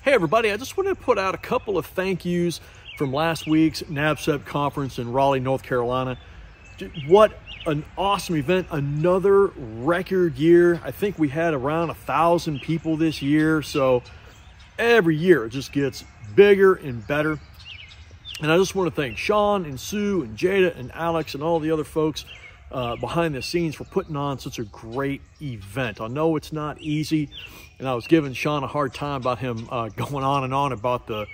Hey everybody, I just wanted to put out a couple of thank yous from last week's NABCEP conference in Raleigh, North Carolina. What an awesome event, another record year. I think we had around 1,000 people this year, so every year it just gets bigger and better. And I just want to thank Sean and Sue and Jada and Alex and all the other folks behind the scenes for putting on such a great event. I know it's not easy, and I was giving Sean a hard time about him going on and on about the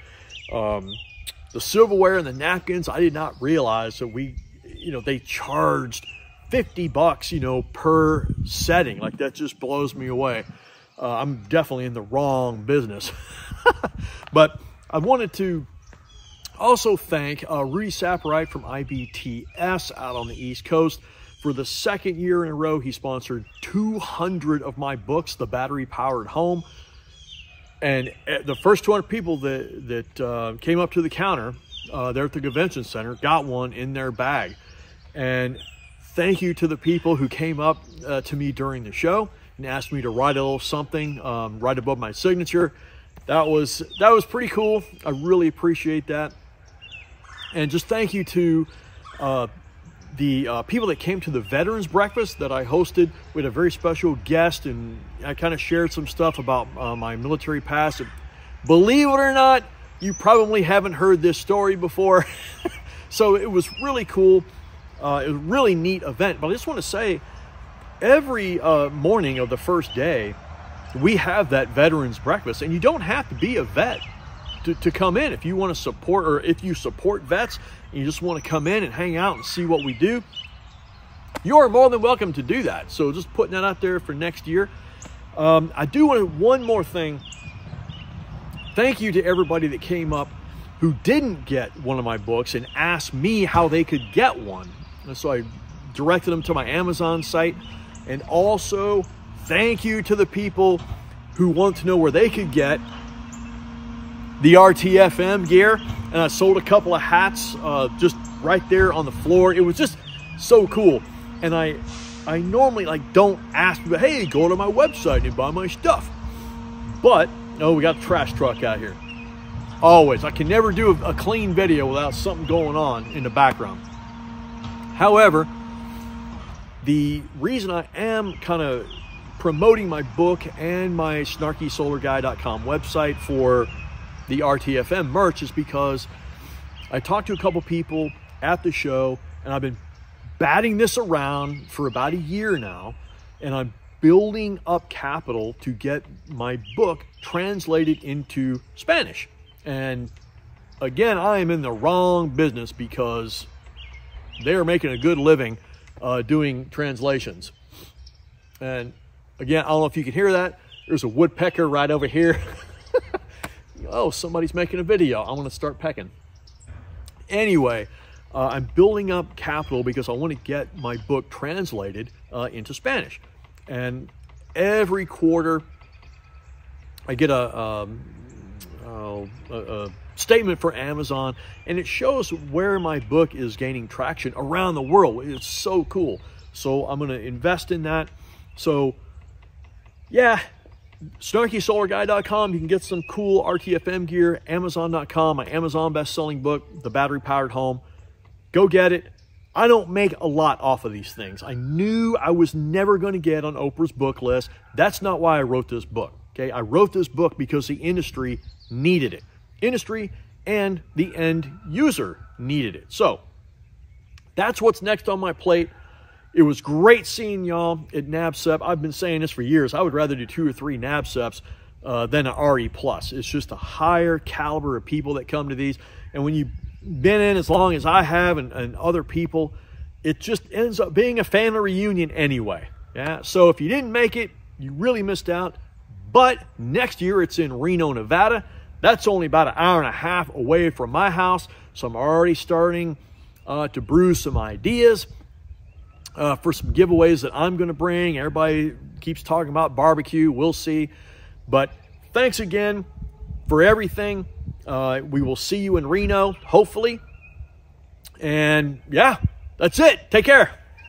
silverware and the napkins. I did not realize that they charged $50, per setting. Like, that just blows me away. I'm definitely in the wrong business. But I wanted to also thank Rudy Saperite from IBTS out on the East Coast. For the second year in a row, he sponsored 200 of my books, The Battery Powered Home. And the first 200 people that came up to the counter there at the convention center got one in their bag. And thank you to the people who came up to me during the show and asked me to write a little something right above my signature. That was pretty cool. I really appreciate that. And just thank you to the people that came to the Veterans Breakfast that I hosted. We had a very special guest, and I kind of shared some stuff about my military past. Believe it or not, you probably haven't heard this story before. So it was really cool. It was a really neat event. But I just want to say, every morning of the first day, we have that Veterans Breakfast, and you don't have to be a vet to come in. If you want to support, or if you support vets and you just want to come in and hang out and see what we do, you are more than welcome to do that. So just putting that out there for next year. I do want to, one more thing. Thank you to everybody that came up who didn't get one of my books and asked me how they could get one. And so I directed them to my Amazon site. And also thank you to the people who want to know where they could get the RTFM gear. And I sold a couple of hats just right there on the floor. It was just so cool. And I normally don't ask people, hey, go to my website and buy my stuff. But no, we got the trash truck out here. Always. I can never do a clean video without something going on in the background. However, the reason I am kind of promoting my book and my snarkysolarguy.com website for the RTFM merch is because I talked to a couple people at the show, and I've been batting this around for about a year now, and I'm building up capital to get my book translated into Spanish. And again, I am in the wrong business because they're making a good living doing translations. And again, I don't know if you can hear that. There's a woodpecker right over here. Oh, somebody's making a video. I want to start pecking. Anyway, I'm building up capital because I want to get my book translated into Spanish. And every quarter, I get a statement for Amazon, and it shows where my book is gaining traction around the world. It's so cool. So I'm going to invest in that. So yeah, snarkysolarguy.com, you can get some cool RTFM gear. Amazon.com, my Amazon best-selling book, The Battery Powered Home. Go get it. I don't make a lot off of these things. I knew I was never going to get on Oprah's book list. That's not why I wrote this book. Okay, I wrote this book because the industry needed it. Industry and the end user needed it. So that's what's next on my plate. It was great seeing y'all at NABCEP. I've been saying this for years. I would rather do 2 or 3 NABCEPs than an RE+. It's just a higher caliber of people that come to these. And when you've been in as long as I have and other people, it just ends up being a family reunion anyway. Yeah. So if you didn't make it, you really missed out. But next year it's in Reno, Nevada. That's only about an hour and a half away from my house. So I'm already starting to brew some ideas for some giveaways that I'm going to bring. Everybody keeps talking about barbecue. We'll see. But thanks again for everything. We will see you in Reno, hopefully. And yeah, that's it. Take care.